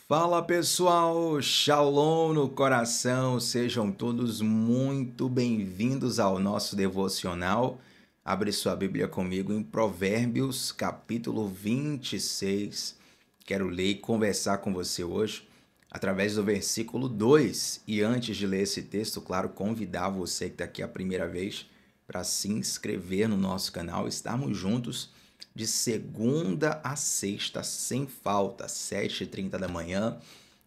Fala pessoal, Shalom no coração, sejam todos muito bem-vindos ao nosso devocional. Abre sua Bíblia comigo em Provérbios, capítulo 26. Quero ler e conversar com você hoje através do versículo 2. E antes de ler esse texto, claro, convidar você que está aqui a primeira vez para se inscrever no nosso canal, estarmos juntos de segunda a sexta, sem falta, 7h30 da manhã,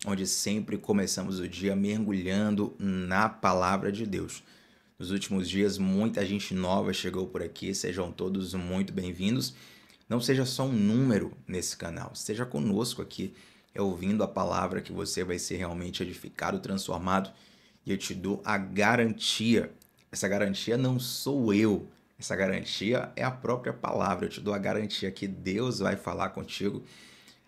onde sempre começamos o dia mergulhando na palavra de Deus. Nos últimos dias, muita gente nova chegou por aqui, sejam todos muito bem-vindos. Não seja só um número nesse canal, esteja conosco aqui, ouvindo a palavra que você vai ser realmente edificado, transformado, e eu te dou a garantia. Essa garantia não sou eu, essa garantia é a própria palavra. Eu te dou a garantia que Deus vai falar contigo.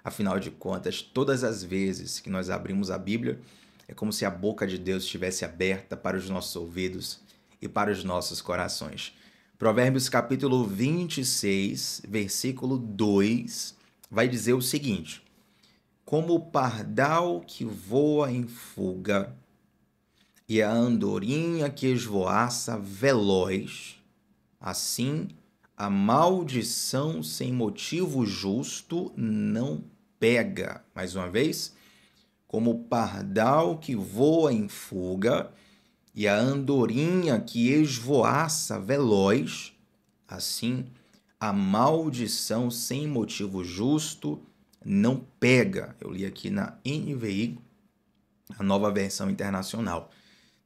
Afinal de contas, todas as vezes que nós abrimos a Bíblia, é como se a boca de Deus estivesse aberta para os nossos ouvidos e para os nossos corações. Provérbios capítulo 26, versículo 2, vai dizer o seguinte: como o pardal que voa em fuga e a andorinha que esvoaça veloz, assim, a maldição sem motivo justo não pega. Mais uma vez, como o pardal que voa em fuga e a andorinha que esvoaça veloz, assim, a maldição sem motivo justo não pega. Eu li aqui na NVI, a Nova Versão Internacional.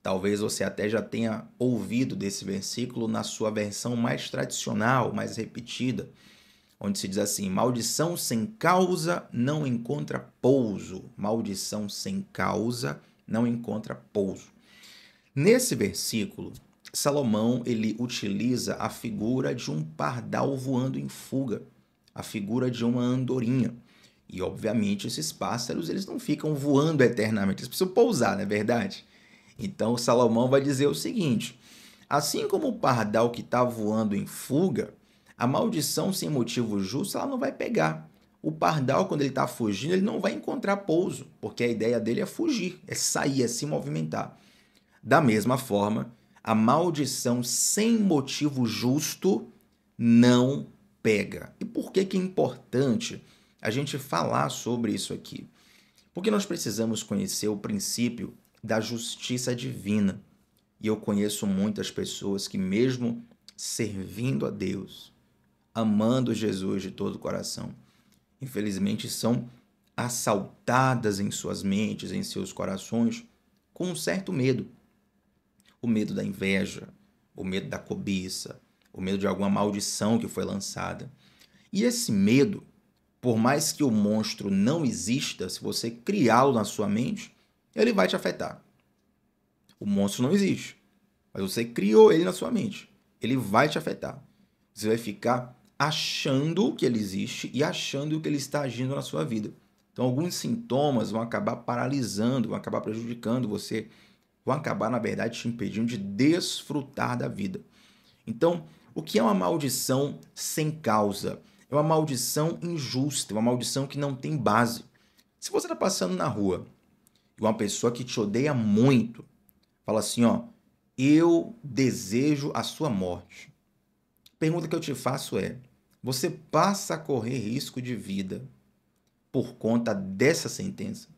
Talvez você até já tenha ouvido desse versículo na sua versão mais tradicional, mais repetida, onde se diz assim: maldição sem causa não encontra pouso. Maldição sem causa não encontra pouso. Nesse versículo, Salomão ele utiliza a figura de um pardal voando em fuga, a figura de uma andorinha. E, obviamente, esses pássaros eles não ficam voando eternamente, eles precisam pousar, não é verdade? Então, Salomão vai dizer o seguinte: assim como o pardal que está voando em fuga, a maldição sem motivo justo ela não vai pegar. O pardal, quando ele está fugindo, ele não vai encontrar pouso, porque a ideia dele é fugir, é sair, é se movimentar. Da mesma forma, a maldição sem motivo justo não pega. E por que é importante a gente falar sobre isso aqui? Porque nós precisamos conhecer o princípio da justiça divina. E eu conheço muitas pessoas que, mesmo servindo a Deus, amando Jesus de todo o coração, infelizmente são assaltadas em suas mentes, em seus corações, com um certo medo. O medo da inveja, o medo da cobiça, o medo de alguma maldição que foi lançada. E esse medo, por mais que o monstro não exista, se você criá-lo na sua mente, ele vai te afetar. O monstro não existe, mas você criou ele na sua mente. Ele vai te afetar. Você vai ficar achando que ele existe e achando que ele está agindo na sua vida. Então, alguns sintomas vão acabar paralisando, vão acabar prejudicando você, vão acabar, na verdade, te impedindo de desfrutar da vida. Então, o que é uma maldição sem causa? É uma maldição injusta, uma maldição que não tem base. Se você está passando na rua e uma pessoa que te odeia muito fala assim, ó, eu desejo a sua morte. A pergunta que eu te faço é, você passa a correr risco de vida por conta dessa sentença?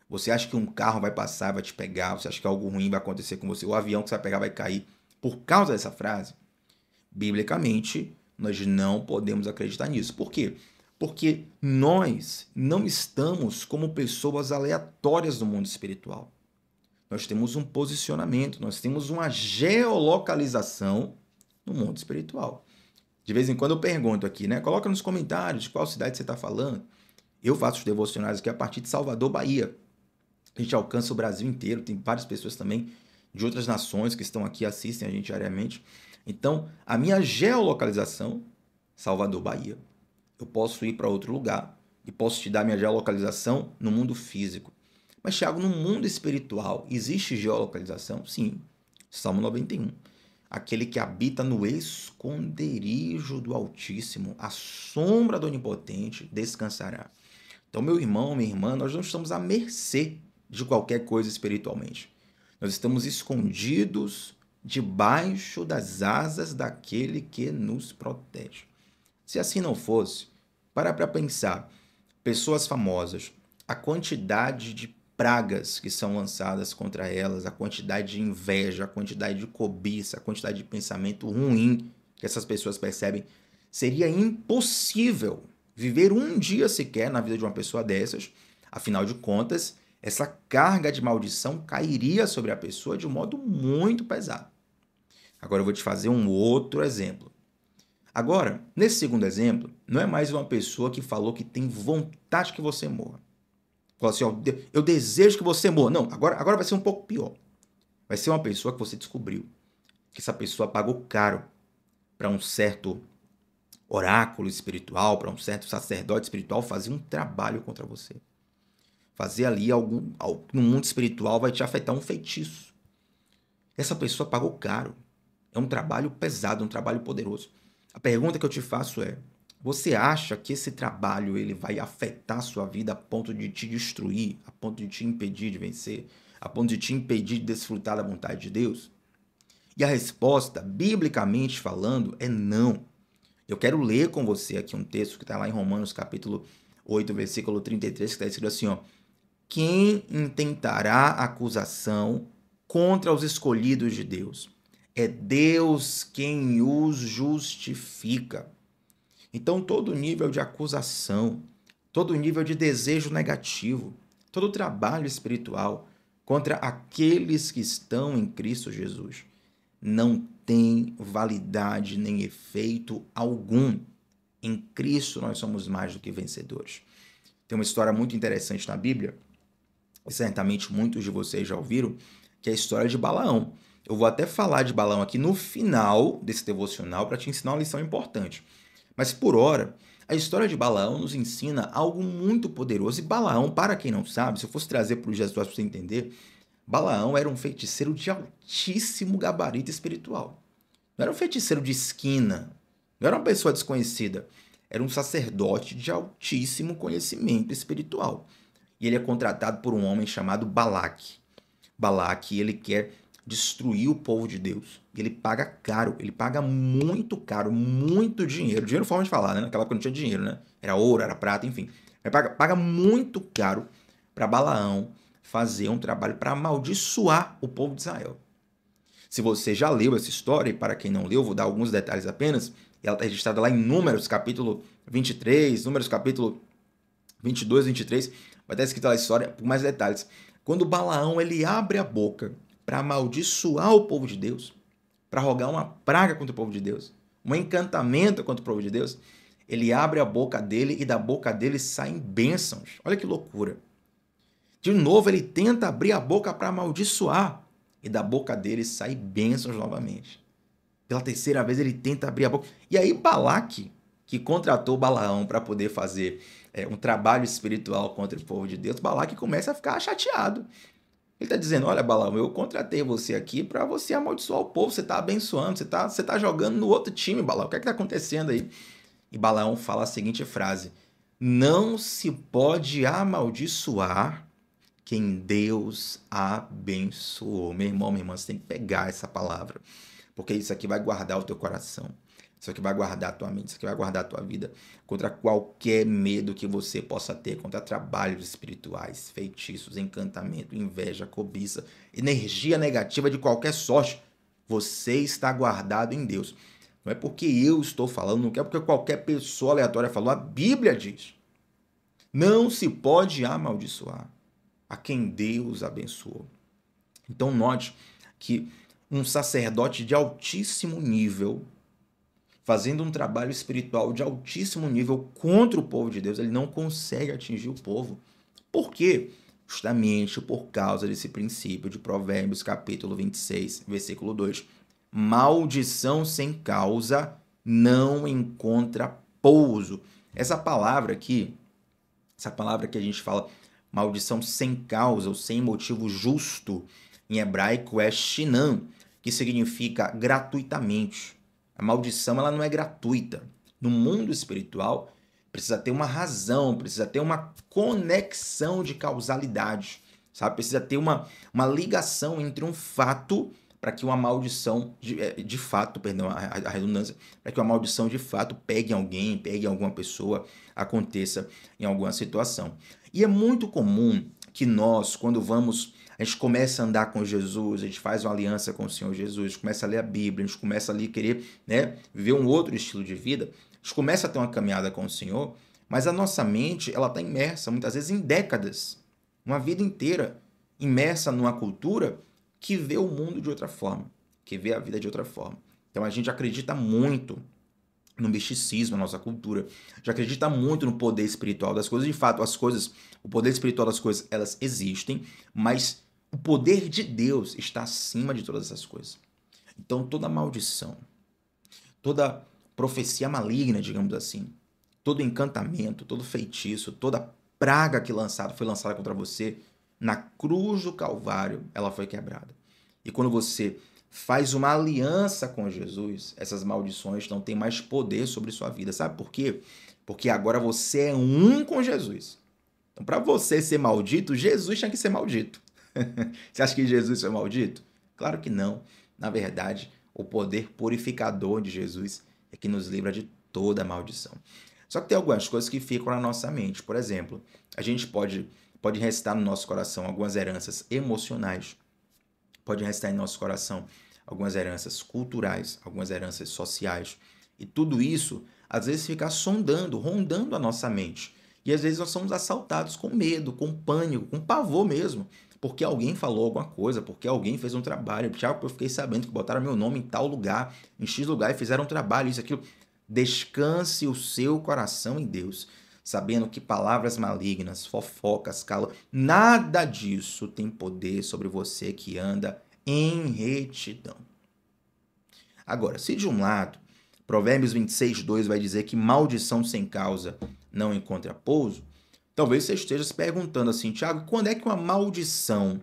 Você acha que um carro vai passar, vai te pegar? Você acha que algo ruim vai acontecer com você? O avião que você vai pegar vai cair por causa dessa frase? Biblicamente, nós não podemos acreditar nisso. Por quê? Porque nós não estamos como pessoas aleatórias no mundo espiritual. Nós temos um posicionamento, nós temos uma geolocalização no mundo espiritual. De vez em quando eu pergunto aqui, né? Coloca nos comentários de qual cidade você está falando. Eu faço os devocionais aqui a partir de Salvador, Bahia. A gente alcança o Brasil inteiro, tem várias pessoas também de outras nações que estão aqui, assistem a gente diariamente. Então, a minha geolocalização, Salvador, Bahia. Eu posso ir para outro lugar e posso te dar minha geolocalização no mundo físico. Mas, Thiago, no mundo espiritual, existe geolocalização? Sim. Salmo 91. Aquele que habita no esconderijo do Altíssimo, a sombra do Onipotente, descansará. Então, meu irmão, minha irmã, nós não estamos à mercê de qualquer coisa espiritualmente. Nós estamos escondidos debaixo das asas daquele que nos protege. Se assim não fosse, para pensar, pessoas famosas, a quantidade de pragas que são lançadas contra elas, a quantidade de inveja, a quantidade de cobiça, a quantidade de pensamento ruim que essas pessoas percebem, seria impossível viver um dia sequer na vida de uma pessoa dessas. Afinal de contas, essa carga de maldição cairia sobre a pessoa de um modo muito pesado. Agora eu vou te fazer um outro exemplo. Agora, nesse segundo exemplo, não é mais uma pessoa que falou que tem vontade que você morra. Falou assim, ó, eu desejo que você morra. Não, agora vai ser um pouco pior. Vai ser uma pessoa que você descobriu que essa pessoa pagou caro para um certo oráculo espiritual, para um certo sacerdote espiritual fazer um trabalho contra você. Fazer ali no mundo espiritual vai te afetar um feitiço. Essa pessoa pagou caro. É um trabalho pesado, um trabalho poderoso. A pergunta que eu te faço é: você acha que esse trabalho ele vai afetar a sua vida a ponto de te destruir, a ponto de te impedir de vencer, a ponto de te impedir de desfrutar da vontade de Deus? E a resposta, biblicamente falando, é não. Eu quero ler com você aqui um texto que está lá em Romanos capítulo 8, versículo 33, que está escrito assim, ó: quem intentará acusação contra os escolhidos de Deus? É Deus quem os justifica. Então, todo nível de acusação, todo nível de desejo negativo, todo trabalho espiritual contra aqueles que estão em Cristo Jesus não tem validade nem efeito algum. Em Cristo nós somos mais do que vencedores. Tem uma história muito interessante na Bíblia, e certamente muitos de vocês já ouviram, que é a história de Balaão. Eu vou até falar de Balaão aqui no final desse devocional para te ensinar uma lição importante. Mas por hora, a história de Balaão nos ensina algo muito poderoso. E Balaão, para quem não sabe, se eu fosse trazer para os Jesus para você entender, Balaão era um feiticeiro de altíssimo gabarito espiritual. Não era um feiticeiro de esquina, não era uma pessoa desconhecida. Era um sacerdote de altíssimo conhecimento espiritual. E ele é contratado por um homem chamado Balaque. Balaque, ele quer destruir o povo de Deus. E ele paga caro, ele paga muito caro, muito dinheiro. Dinheiro, forma de falar, né? Naquela época não tinha dinheiro, né? Era ouro, era prata, enfim. Ele paga muito caro para Balaão fazer um trabalho para amaldiçoar o povo de Israel. Se você já leu essa história, e para quem não leu, vou dar alguns detalhes apenas. Ela está registrada lá em Números, capítulo 23, Números, capítulo 22, 23. Vai estar escrito lá a história com mais detalhes. Quando Balaão ele abre a boca para amaldiçoar o povo de Deus, para rogar uma praga contra o povo de Deus, um encantamento contra o povo de Deus, ele abre a boca dele e da boca dele saem bênçãos. Olha que loucura. De novo, ele tenta abrir a boca para amaldiçoar e da boca dele saem bênçãos novamente. Pela terceira vez, ele tenta abrir a boca. E aí, Balaque, que contratou Balaão para poder fazer um trabalho espiritual contra o povo de Deus, Balaque começa a ficar chateado. Ele está dizendo, olha, Balaão, eu contratei você aqui para você amaldiçoar o povo, você está abençoando, você tá jogando no outro time, Balaão, o que é que está acontecendo aí? E Balaão fala a seguinte frase: não se pode amaldiçoar quem Deus abençoou. Meu irmão, minha irmã, você tem que pegar essa palavra, porque isso aqui vai guardar o teu coração. Isso aqui vai guardar a tua mente, isso aqui vai guardar a tua vida contra qualquer medo que você possa ter, contra trabalhos espirituais, feitiços, encantamento, inveja, cobiça, energia negativa de qualquer sorte. Você está guardado em Deus. Não é porque eu estou falando, não é porque qualquer pessoa aleatória falou. A Bíblia diz: não se pode amaldiçoar a quem Deus abençoou. Então note que um sacerdote de altíssimo nível, fazendo um trabalho espiritual de altíssimo nível contra o povo de Deus, ele não consegue atingir o povo. Por quê? Justamente por causa desse princípio de Provérbios, capítulo 26, versículo 2. Maldição sem causa não encontra pouso. Essa palavra aqui, essa palavra que a gente fala, maldição sem causa ou sem motivo justo, em hebraico é shinam, que significa gratuitamente. A maldição ela não é gratuita. No mundo espiritual, precisa ter uma razão, precisa ter uma conexão de causalidade, sabe? Precisa ter uma ligação entre um fato para que uma maldição, de fato, perdão, a redundância, para que uma maldição de fato pegue alguém, pegue alguma pessoa, aconteça em alguma situação. E é muito comum que nós, quando a gente começa a andar com Jesus, a gente faz uma aliança com o Senhor Jesus, a gente começa a ler a Bíblia, a gente começa ali a querer, né, viver um outro estilo de vida, a gente começa a ter uma caminhada com o Senhor, mas a nossa mente, ela está imersa, muitas vezes, em décadas, uma vida inteira, imersa numa cultura que vê o mundo de outra forma, que vê a vida de outra forma. Então a gente acredita muito no misticismo, na nossa cultura, já acredita muito no poder espiritual das coisas. De fato, o poder espiritual das coisas, elas existem, mas o poder de Deus está acima de todas essas coisas. Então toda maldição, toda profecia maligna, digamos assim, todo encantamento, todo feitiço, toda praga que foi lançada contra você, na cruz do Calvário, ela foi quebrada. E quando você faz uma aliança com Jesus, essas maldições não têm mais poder sobre sua vida. Sabe por quê? Porque agora você é um com Jesus. Então, para você ser maldito, Jesus tinha que ser maldito. Você acha que Jesus foi maldito? Claro que não. Na verdade, o poder purificador de Jesus é que nos livra de toda maldição. Só que tem algumas coisas que ficam na nossa mente. Por exemplo, a gente pode restar no nosso coração algumas heranças emocionais, pode restar em nosso coração algumas heranças culturais, algumas heranças sociais. E tudo isso, às vezes, fica sondando, rondando a nossa mente. E às vezes nós somos assaltados com medo, com pânico, com pavor mesmo, porque alguém falou alguma coisa, porque alguém fez um trabalho. Tiago, eu fiquei sabendo que botaram meu nome em tal lugar, em X lugar, e fizeram um trabalho, isso, aquilo. Descanse o seu coração em Deus, sabendo que palavras malignas, fofocas, nada disso tem poder sobre você que anda em retidão. Agora, se de um lado, Provérbios 26:2 vai dizer que maldição sem causa não encontra pouso, talvez você esteja se perguntando assim, Tiago, quando é que uma maldição,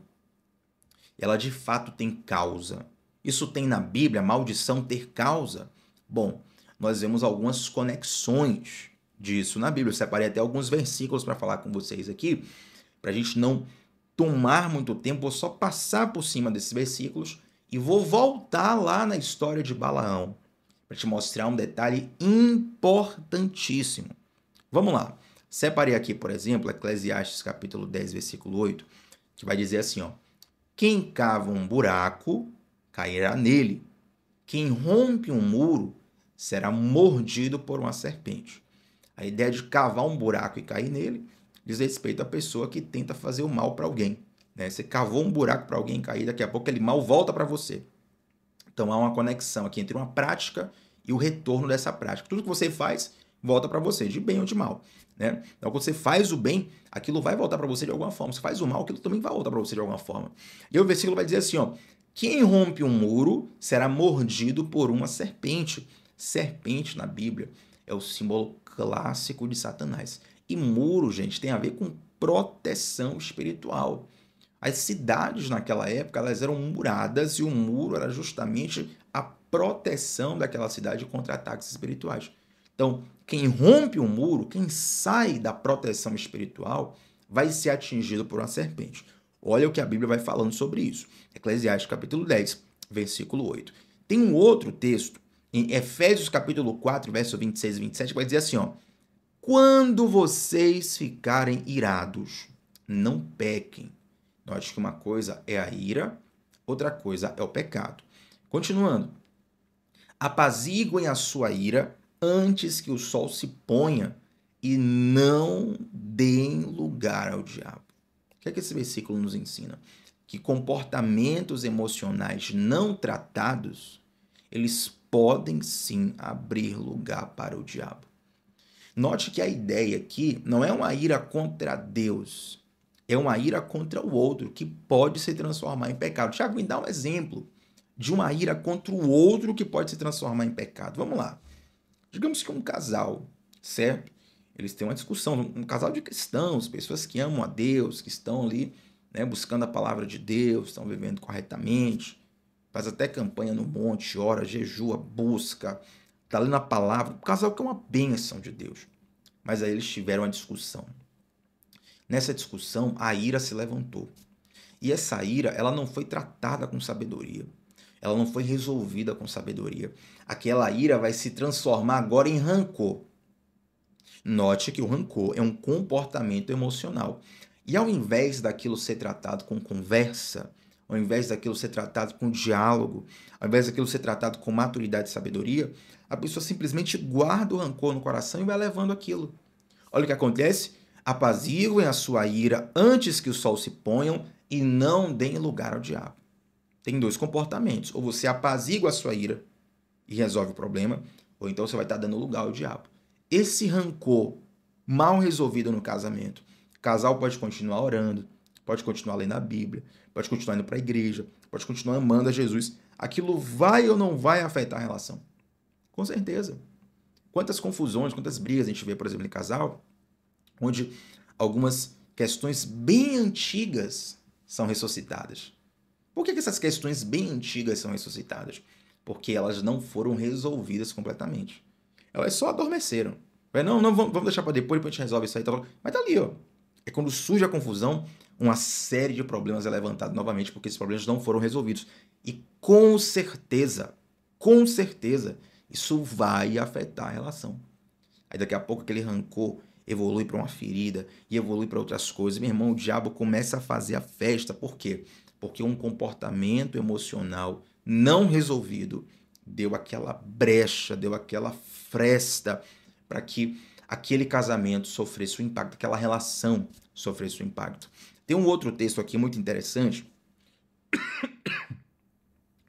ela de fato tem causa? Isso tem na Bíblia, maldição ter causa? Bom, nós vemos algumas conexões disso na Bíblia. Eu separei até alguns versículos para falar com vocês aqui, para a gente não tomar muito tempo, vou só passar por cima desses versículos e vou voltar lá na história de Balaão para te mostrar um detalhe importantíssimo. Vamos lá. Separei aqui, por exemplo, Eclesiastes capítulo 10, versículo 8, que vai dizer assim, ó: quem cava um buraco, cairá nele. Quem rompe um muro, será mordido por uma serpente. A ideia de cavar um buraco e cair nele diz respeito à pessoa que tenta fazer o mal para alguém, né? Você cavou um buraco para alguém cair, daqui a pouco aquele mal volta para você. Então há uma conexão aqui entre uma prática e o retorno dessa prática. Tudo que você faz volta para você, de bem ou de mal, né? Então quando você faz o bem, aquilo vai voltar para você de alguma forma. Se faz o mal, aquilo também vai voltar para você de alguma forma. E o versículo vai dizer assim, ó: quem rompe um muro será mordido por uma serpente. Serpente na Bíblia é o símbolo clássico de Satanás. E muro, gente, tem a ver com proteção espiritual. As cidades naquela época, elas eram muradas e o muro era justamente a proteção daquela cidade contra ataques espirituais. Então, quem rompe um muro, quem sai da proteção espiritual, vai ser atingido por uma serpente. Olha o que a Bíblia vai falando sobre isso. Eclesiastes capítulo 10, versículo 8. Tem um outro texto, em Efésios capítulo 4, verso 26 e 27, que vai dizer assim, ó: quando vocês ficarem irados, não pequem. Note que uma coisa é a ira, outra coisa é o pecado. Continuando. Apaziguem a sua ira antes que o sol se ponha e não deem lugar ao diabo. O que é que esse versículo nos ensina? Que comportamentos emocionais não tratados, eles podem sim abrir lugar para o diabo. Note que a ideia aqui não é uma ira contra Deus, é uma ira contra o outro, que pode se transformar em pecado. Tiago, me dá um exemplo de uma ira contra o outro que pode se transformar em pecado. Vamos lá. Digamos que um casal, certo? Eles têm uma discussão, um casal de cristãos, pessoas que amam a Deus, que estão ali, né, buscando a palavra de Deus, estão vivendo corretamente, faz até campanha no monte, ora, jejua, busca, está ali na palavra. Um casal que é uma bênção de Deus. Mas aí eles tiveram uma discussão. Nessa discussão, a ira se levantou. E essa ira, ela não foi tratada com sabedoria. Ela não foi resolvida com sabedoria. Aquela ira vai se transformar agora em rancor. Note que o rancor é um comportamento emocional. E ao invés daquilo ser tratado com conversa, ao invés daquilo ser tratado com diálogo, ao invés daquilo ser tratado com maturidade e sabedoria, a pessoa simplesmente guarda o rancor no coração e vai levando aquilo. Olha o que acontece. Apaziguem a sua ira antes que o sol se ponha e não deem lugar ao diabo. Tem dois comportamentos. Ou você apazigua a sua ira e resolve o problema, ou então você vai estar dando lugar ao diabo. Esse rancor mal resolvido no casamento, o casal pode continuar orando, pode continuar lendo a Bíblia, pode continuar indo para a igreja, pode continuar amando a Jesus. Aquilo vai ou não vai afetar a relação? Com certeza. Quantas confusões, quantas brigas a gente vê, por exemplo, em casal, onde algumas questões bem antigas são ressuscitadas. Por que essas questões bem antigas são ressuscitadas? Porque elas não foram resolvidas completamente. Elas só adormeceram. Não, vamos deixar para depois a gente resolve isso aí. Mas tá ali, ó. É quando surge a confusão, uma série de problemas é levantado novamente, porque esses problemas não foram resolvidos. E com certeza, isso vai afetar a relação. Aí daqui a pouco aquele rancor evolui para uma ferida e evolui para outras coisas. Meu irmão, o diabo começa a fazer a festa. Por quê? Porque um comportamento emocional não resolvido deu aquela brecha, deu aquela fresta para que aquele casamento sofresse o impacto, aquela relação sofresse o impacto. Tem um outro texto aqui muito interessante.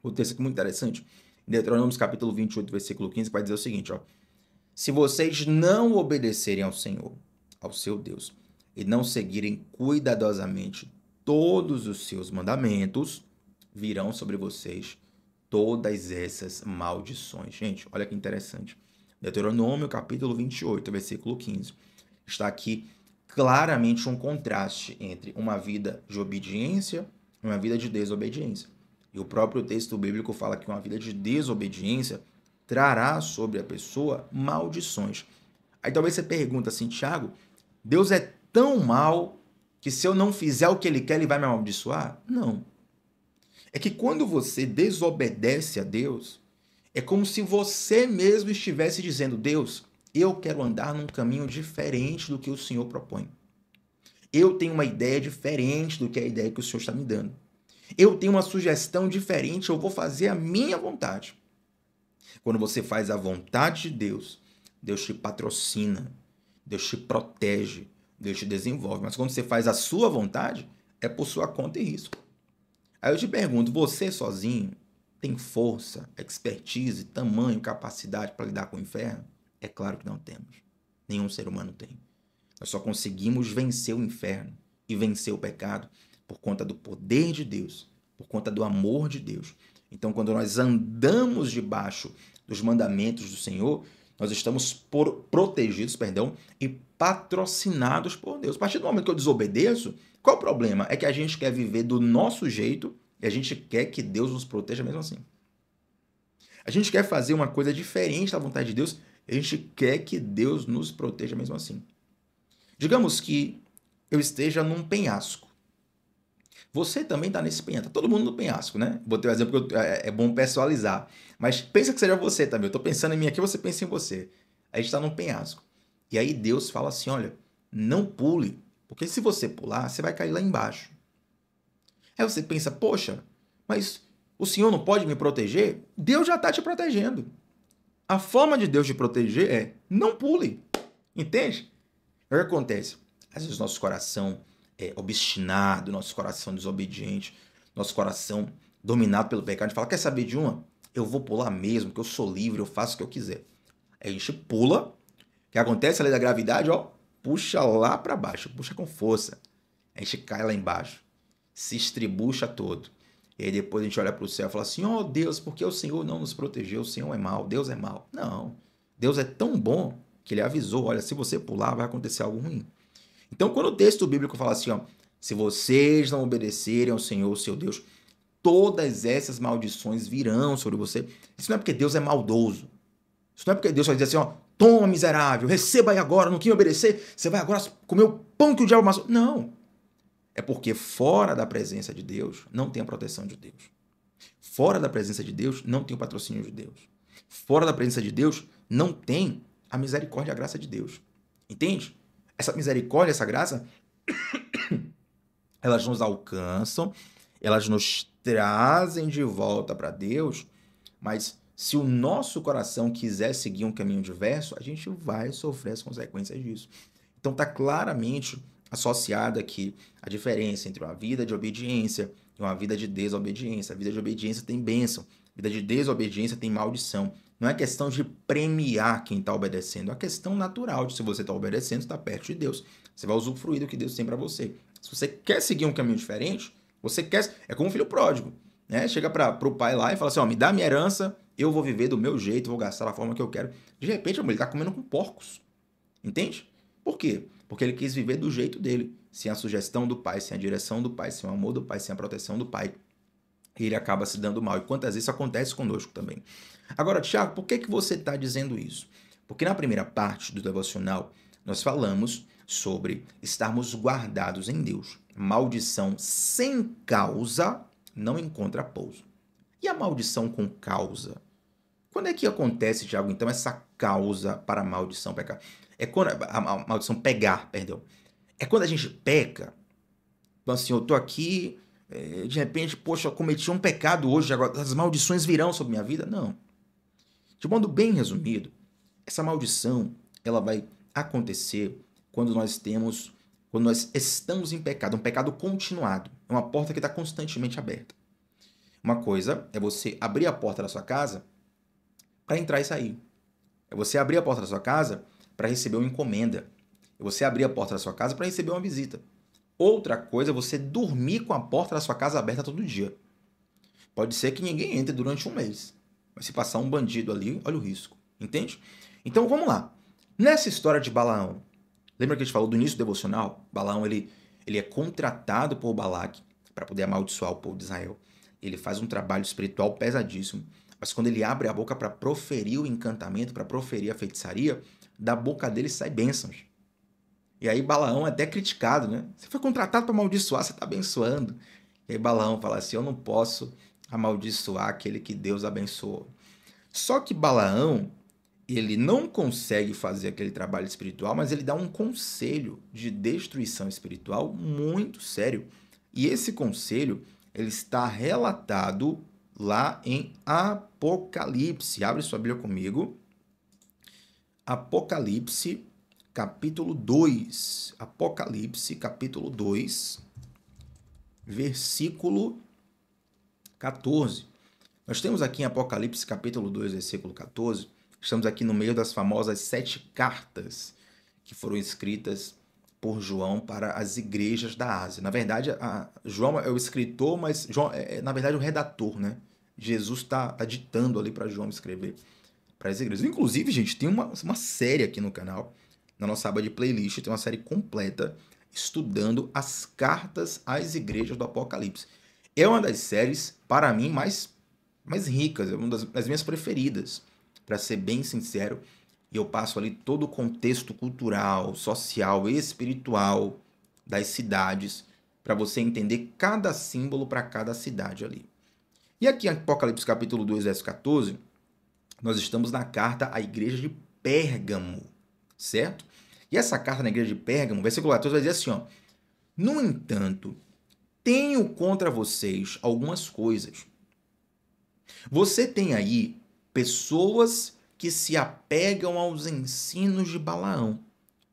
Em Deuteronômio capítulo 28, versículo 15, que vai dizer o seguinte, ó. Se vocês não obedecerem ao Senhor, ao seu Deus, e não seguirem cuidadosamente todos os seus mandamentos, virão sobre vocês todas essas maldições. Gente, olha que interessante. Deuteronômio, capítulo 28, versículo 15. Está aqui claramente um contraste entre uma vida de obediência e uma vida de desobediência. E o próprio texto bíblico fala que uma vida de desobediência trará sobre a pessoa maldições. Aí talvez você pergunta assim, Tiago, Deus é tão mal que se eu não fizer o que ele quer, ele vai me amaldiçoar? Não. É que quando você desobedece a Deus, é como se você mesmo estivesse dizendo, Deus, eu quero andar num caminho diferente do que o Senhor propõe. Eu tenho uma ideia diferente do que a ideia que o Senhor está me dando. Eu tenho uma sugestão diferente, eu vou fazer a minha vontade. Quando você faz a vontade de Deus, Deus te patrocina, Deus te protege, Deus te desenvolve. Mas quando você faz a sua vontade, é por sua conta e risco. Aí eu te pergunto, você sozinho tem força, expertise, tamanho, capacidade para lidar com o inferno? É claro que não temos. Nenhum ser humano tem. Nós só conseguimos vencer o inferno e vencer o pecado por conta do poder de Deus, por conta do amor de Deus. Então, quando nós andamos debaixo dos mandamentos do Senhor, nós estamos protegidos, e patrocinados por Deus. A partir do momento que eu desobedeço, qual o problema? É que a gente quer viver do nosso jeito e a gente quer que Deus nos proteja mesmo assim. A gente quer fazer uma coisa diferente da vontade de Deus e a gente quer que Deus nos proteja mesmo assim. Digamos que eu esteja num penhasco. Você também está nesse penhasco. Tá todo mundo no penhasco, né? Botei um exemplo que é bom pessoalizar. Mas pensa que seja você também. Eu estou pensando em mim aqui, você pensa em você. A gente está num penhasco. E aí Deus fala assim, olha, não pule. Porque se você pular, você vai cair lá embaixo. Aí você pensa, poxa, mas o Senhor não pode me proteger? Deus já está te protegendo. A forma de Deus te proteger é não pule. Entende? O que acontece? Às vezes nosso coração é obstinado, nosso coração desobediente, nosso coração dominado pelo pecado. A gente fala, quer saber de uma? Eu vou pular mesmo, porque eu sou livre, eu faço o que eu quiser. Aí a gente pula. O que acontece? A lei da gravidade, ó, puxa lá para baixo, puxa com força. A gente cai lá embaixo, se estribucha todo. E aí depois a gente olha para o céu e fala assim, ó Deus, por que o Senhor não nos protegeu? O Senhor é mau, Deus é mau. Não, Deus é tão bom que ele avisou, olha, se você pular vai acontecer algo ruim. Então, quando o texto bíblico fala assim, ó, se vocês não obedecerem ao Senhor, seu Deus, todas essas maldições virão sobre você. Isso não é porque Deus é maldoso. Isso não é porque Deus vai dizer assim, ó, Toma, miserável, receba aí agora, não quer obedecer, você vai agora comer o pão que o diabo amassou. Não. É porque fora da presença de Deus não tem a proteção de Deus. Fora da presença de Deus não tem o patrocínio de Deus. Fora da presença de Deus não tem a misericórdia e a graça de Deus. Entende? Essa misericórdia, essa graça, elas nos alcançam, elas nos trazem de volta para Deus, mas se o nosso coração quiser seguir um caminho diverso, a gente vai sofrer as consequências disso. Então está claramente associada aqui a diferença entre uma vida de obediência e uma vida de desobediência. A vida de obediência tem bênção, a vida de desobediência tem maldição. Não é questão de premiar quem está obedecendo, é uma questão natural de se você está obedecendo, está perto de Deus. Você vai usufruir do que Deus tem para você. Se você quer seguir um caminho diferente, você quer... É como um filho pródigo, né? Chega para o pai lá e fala assim, ó, me dá minha herança, eu vou viver do meu jeito, vou gastar da forma que eu quero. De repente, ele está comendo com porcos. Entende? Por quê? Porque ele quis viver do jeito dele, sem a sugestão do pai, sem a direção do pai, sem o amor do pai, sem a proteção do pai. E ele acaba se dando mal. E quantas vezes isso acontece conosco também. Agora, Tiago, por que você está dizendo isso? Porque na primeira parte do devocional, nós falamos sobre estarmos guardados em Deus. Maldição sem causa não encontra pouso. E a maldição com causa? Quando é que acontece, Tiago, então, essa causa para a maldição pecar? É quando a maldição pegar, perdão. É quando a gente peca. Então, assim, eu tô aqui, de repente, poxa, eu cometi um pecado hoje, agora as maldições virão sobre minha vida? Não. De modo bem resumido, essa maldição, ela vai acontecer quando nós estamos em pecado, um pecado continuado. É uma porta que está constantemente aberta. Uma coisa é você abrir a porta da sua casa para entrar e sair. É você abrir a porta da sua casa para receber uma encomenda. É você abrir a porta da sua casa para receber uma visita. Outra coisa é você dormir com a porta da sua casa aberta todo dia. Pode ser que ninguém entre durante um mês. Mas se passar um bandido ali, olha o risco. Entende? Então vamos lá. Nessa história de Balaão, lembra que a gente falou do início do devocional? Balaão ele é contratado por Balaque para poder amaldiçoar o povo de Israel. Ele faz um trabalho espiritual pesadíssimo. Mas quando ele abre a boca para proferir o encantamento, para proferir a feitiçaria, da boca dele sai bênçãos. E aí Balaão é até criticado, né? Você foi contratado para amaldiçoar, você está abençoando. E aí Balaão fala assim, eu não posso amaldiçoar aquele que Deus abençoou. Só que Balaão, ele não consegue fazer aquele trabalho espiritual, mas ele dá um conselho de destruição espiritual muito sério. E esse conselho, ele está relatado lá em Apocalipse. Abre sua Bíblia comigo. Apocalipse, capítulo 2. Apocalipse, capítulo 2, versículo 14. Nós temos aqui em Apocalipse, capítulo 2, versículo 14, estamos aqui no meio das famosas 7 cartas que foram escritas por João para as igrejas da Ásia. Na verdade, João é o escritor, mas João é, na verdade, o redator, né? Jesus está ditando ali para João escrever para as igrejas. Inclusive, gente, tem uma série aqui no canal, na nossa aba de playlist, tem uma série completa estudando as cartas às igrejas do Apocalipse. É uma das séries, para mim, mais ricas, é uma das minhas preferidas, para ser bem sincero. E eu passo ali todo o contexto cultural, social e espiritual das cidades, para você entender cada símbolo para cada cidade ali. E aqui em Apocalipse capítulo 2, verso 14, nós estamos na carta à igreja de Pérgamo, certo? E essa carta na igreja de Pérgamo, versículo 14, vai dizer assim, ó, no entanto, tenho contra vocês algumas coisas. Você tem aí pessoas que se apegam aos ensinos de Balaão,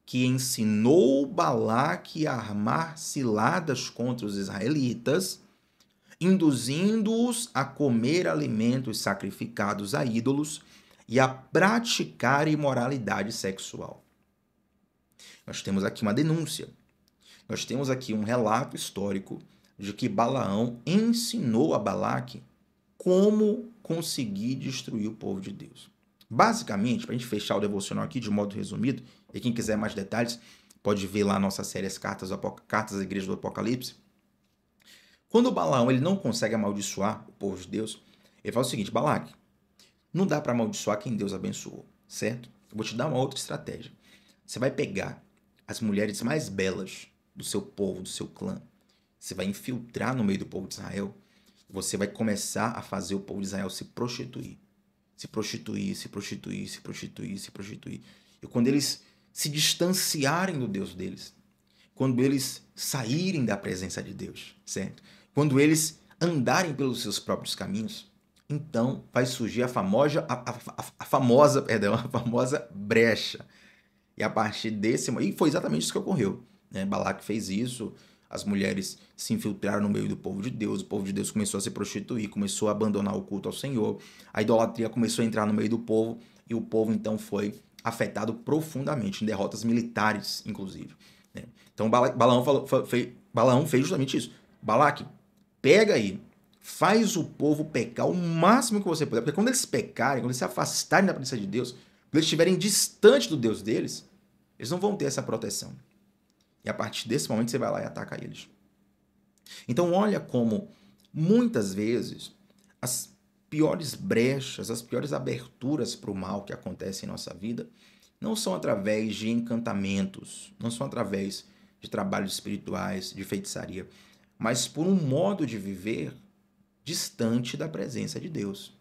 que ensinou Balaque a armar ciladas contra os israelitas, induzindo-os a comer alimentos sacrificados a ídolos e a praticar imoralidade sexual. Nós temos aqui uma denúncia. Nós temos aqui um relato histórico de que Balaão ensinou a Balaque como conseguir destruir o povo de Deus. Basicamente, para a gente fechar o devocional aqui de modo resumido, e quem quiser mais detalhes, pode ver lá a nossa série As Cartas às Igrejas do Apocalipse. Quando Balaão ele não consegue amaldiçoar o povo de Deus, ele fala o seguinte, Balaque, não dá para amaldiçoar quem Deus abençoou, certo? Eu vou te dar uma outra estratégia. Você vai pegar as mulheres mais belas do seu povo, do seu clã. Você vai infiltrar no meio do povo de Israel. Você vai começar a fazer o povo de Israel se prostituir. Se prostituir, se prostituir, se prostituir, se prostituir. E quando eles se distanciarem do Deus deles, quando eles saírem da presença de Deus, certo? Quando eles andarem pelos seus próprios caminhos, então vai surgir a famosa brecha. E a partir desse... E foi exatamente isso que ocorreu, né? Balaque fez isso, as mulheres se infiltraram no meio do povo de Deus, o povo de Deus começou a se prostituir, começou a abandonar o culto ao Senhor, a idolatria começou a entrar no meio do povo, e o povo então foi afetado profundamente, em derrotas militares, inclusive, né? Então Balaão fez justamente isso. Balaque, pega aí, faz o povo pecar o máximo que você puder, porque quando eles pecarem, quando eles se afastarem da presença de Deus, quando eles estiverem distantes do Deus deles, eles não vão ter essa proteção. E a partir desse momento você vai lá e ataca eles. Então olha como muitas vezes as piores brechas, as piores aberturas para o mal que acontece em nossa vida não são através de encantamentos, não são através de trabalhos espirituais, de feitiçaria, mas por um modo de viver distante da presença de Deus.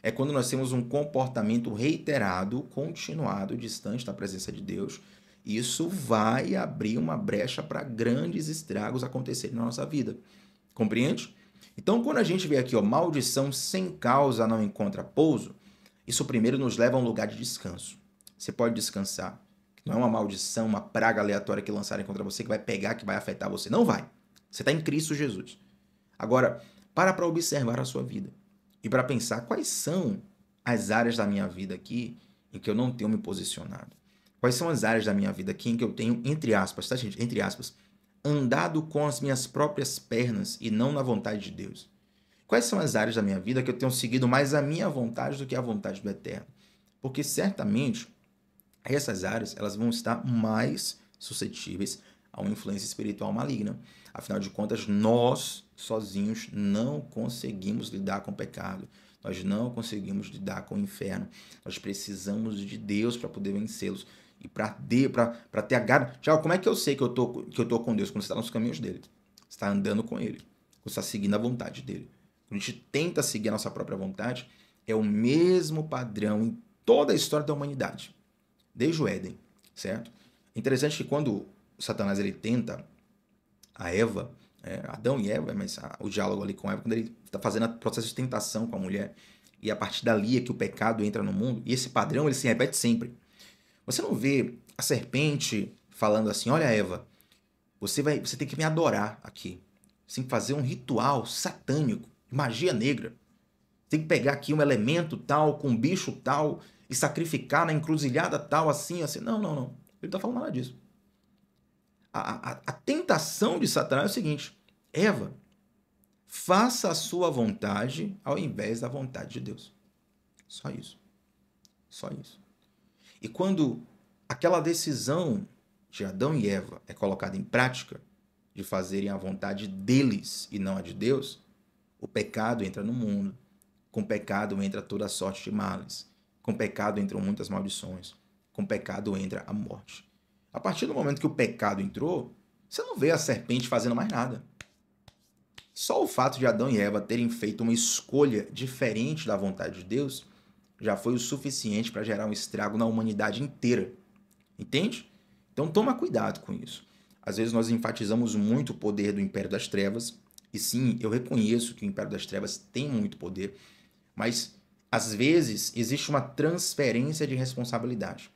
É quando nós temos um comportamento reiterado, continuado, distante da presença de Deus. Isso vai abrir uma brecha para grandes estragos acontecerem na nossa vida. Compreende? Então, quando a gente vê aqui, maldição sem causa não encontra pouso, isso primeiro nos leva a um lugar de descanso. Você pode descansar. Não é uma maldição, uma praga aleatória que lançarem contra você, que vai pegar, que vai afetar você. Não vai. Você está em Cristo Jesus. Agora, para observar a sua vida e para pensar quais são as áreas da minha vida aqui em que eu não tenho me posicionado. Quais são as áreas da minha vida aqui em que eu tenho, entre aspas, tá, gente? Entre aspas, andado com as minhas próprias pernas e não na vontade de Deus? Quais são as áreas da minha vida que eu tenho seguido mais a minha vontade do que a vontade do Eterno? Porque certamente essas áreas elas vão estar mais suscetíveis a uma influência espiritual maligna. Afinal de contas, nós sozinhos não conseguimos lidar com o pecado. Nós não conseguimos lidar com o inferno. Nós precisamos de Deus para poder vencê-los. E para ter a garantia. Tiago, como é que eu sei que eu tô com Deus? Quando você está nos caminhos dele. Você está andando com ele. Você está seguindo a vontade dele. Quando a gente tenta seguir a nossa própria vontade, é o mesmo padrão em toda a história da humanidade. Desde o Éden, certo? É interessante que quando Satanás ele tenta a Eva, Adão e Eva, mas o diálogo ali com Eva, quando ele está fazendo o processo de tentação com a mulher, e a partir dali é que o pecado entra no mundo, e esse padrão ele se repete sempre. Você não vê a serpente falando assim, olha Eva, você tem que me adorar aqui. Você tem que fazer um ritual satânico, magia negra. Tem que pegar aqui um elemento tal, com um bicho tal, e sacrificar na encruzilhada tal, assim, assim. Não. Ele não está falando nada disso. A tentação de Satanás é o seguinte, Eva, faça a sua vontade ao invés da vontade de Deus. Só isso. Só isso. E quando aquela decisão de Adão e Eva é colocada em prática, de fazerem a vontade deles e não a de Deus, o pecado entra no mundo. Com o pecado entra toda sorte de males. Com o pecado entram muitas maldições. Com o pecado entra a morte. A partir do momento que o pecado entrou, você não vê a serpente fazendo mais nada. Só o fato de Adão e Eva terem feito uma escolha diferente da vontade de Deus já foi o suficiente para gerar um estrago na humanidade inteira. Entende? Então toma cuidado com isso. Às vezes nós enfatizamos muito o poder do Império das Trevas, e sim, eu reconheço que o Império das Trevas tem muito poder, mas às vezes existe uma transferência de responsabilidade.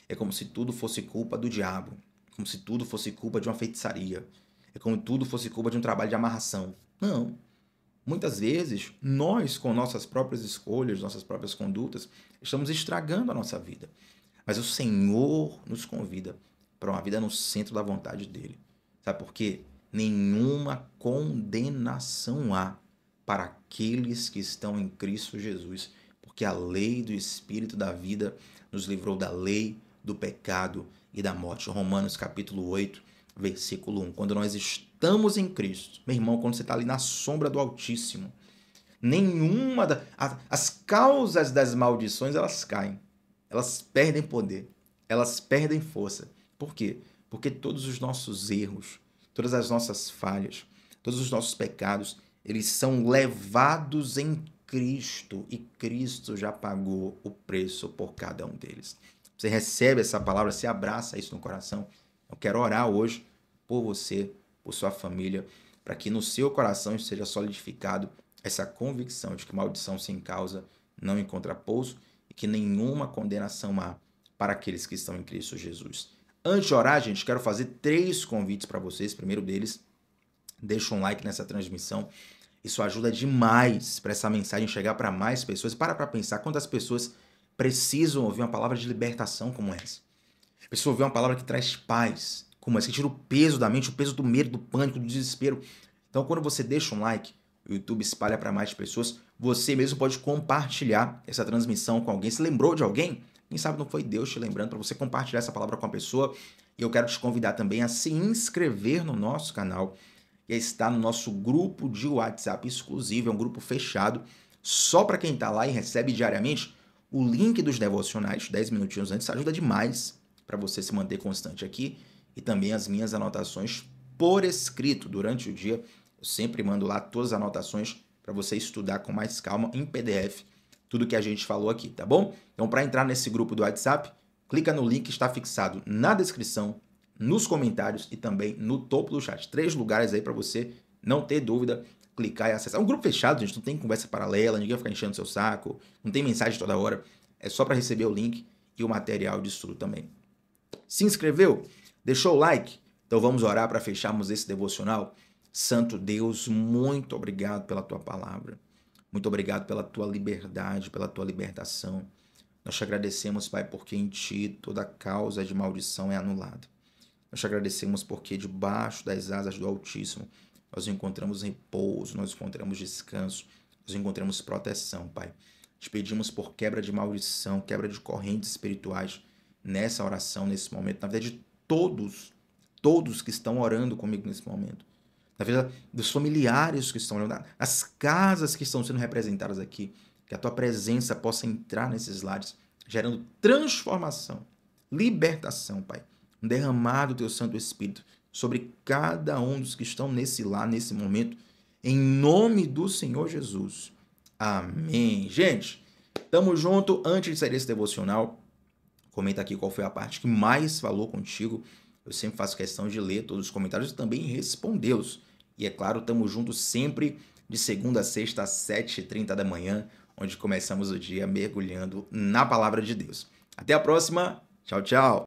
É como se tudo fosse culpa do diabo, como se tudo fosse culpa de uma feitiçaria, é como se tudo fosse culpa de um trabalho de amarração. Não. Muitas vezes, nós, com nossas próprias escolhas, nossas próprias condutas, estamos estragando a nossa vida. Mas o Senhor nos convida para uma vida no centro da vontade dele. Sabe por quê? Nenhuma condenação há para aqueles que estão em Cristo Jesus, porque a lei do Espírito da vida nos livrou da lei, do pecado e da morte. Romanos capítulo 8, versículo 1. Quando nós estamos em Cristo, meu irmão, quando você está ali na sombra do Altíssimo, nenhuma as causas das maldições, elas caem. elas perdem poder, elas perdem força. Por quê? Porque todos os nossos erros, todas as nossas falhas, todos os nossos pecados, eles são levados em Cristo e Cristo já pagou o preço por cada um deles. Você recebe essa palavra, você abraça isso no coração. Eu quero orar hoje por você, por sua família, para que no seu coração seja solidificado essa convicção de que maldição sem causa não encontra pouso e que nenhuma condenação há para aqueles que estão em Cristo Jesus. Antes de orar, gente, quero fazer 3 convites para vocês. Primeiro deles, deixa um like nessa transmissão. Isso ajuda demais para essa mensagem chegar para mais pessoas. Para pensar quantas pessoas precisam ouvir uma palavra de libertação como essa. Precisa ouvir uma palavra que traz paz, como essa, que tira o peso da mente, o peso do medo, do pânico, do desespero. Então, quando você deixa um like, o YouTube espalha para mais pessoas. Você mesmo pode compartilhar essa transmissão com alguém. Se lembrou de alguém? Quem sabe não foi Deus te lembrando para você compartilhar essa palavra com a pessoa. E eu quero te convidar também a se inscrever no nosso canal e a estar no nosso grupo de WhatsApp exclusivo. É um grupo fechado, só para quem está lá e recebe diariamente o link dos devocionais, 10 minutinhos antes. Ajuda demais para você se manter constante aqui. E também as minhas anotações por escrito durante o dia. Eu sempre mando lá todas as anotações para você estudar com mais calma em PDF tudo que a gente falou aqui, tá bom? Então, para entrar nesse grupo do WhatsApp, clica no link que está fixado na descrição, nos comentários e também no topo do chat. 3 lugares aí para você não ter dúvida, clicar e acessar. É um grupo fechado, gente, não tem conversa paralela, ninguém vai ficar enchendo seu saco, não tem mensagem toda hora. É só para receber o link e o material de estudo também. Se inscreveu? Deixou o like? Então vamos orar para fecharmos esse devocional. Santo Deus, muito obrigado pela tua palavra. Muito obrigado pela tua liberdade, pela tua libertação. Nós te agradecemos, Pai, porque em ti toda causa de maldição é anulada. Nós te agradecemos porque debaixo das asas do Altíssimo nós encontramos repouso, nós encontramos descanso, nós encontramos proteção, Pai. Te pedimos por quebra de maldição, quebra de correntes espirituais nessa oração, nesse momento, na vida de todos que estão orando comigo nesse momento. Na vida dos familiares que estão orando, nas casas que estão sendo representadas aqui, que a tua presença possa entrar nesses lares, gerando transformação, libertação, Pai. Um derramado do teu Santo Espírito sobre cada um dos que estão nesse lar, nesse momento, em nome do Senhor Jesus. Amém. Gente, tamo junto. Antes de sair desse devocional, comenta aqui qual foi a parte que mais falou contigo. Eu sempre faço questão de ler todos os comentários e também respondê-los. E é claro, tamo junto sempre de segunda a sexta às 7h30 da manhã, onde começamos o dia mergulhando na palavra de Deus. Até a próxima. Tchau, tchau.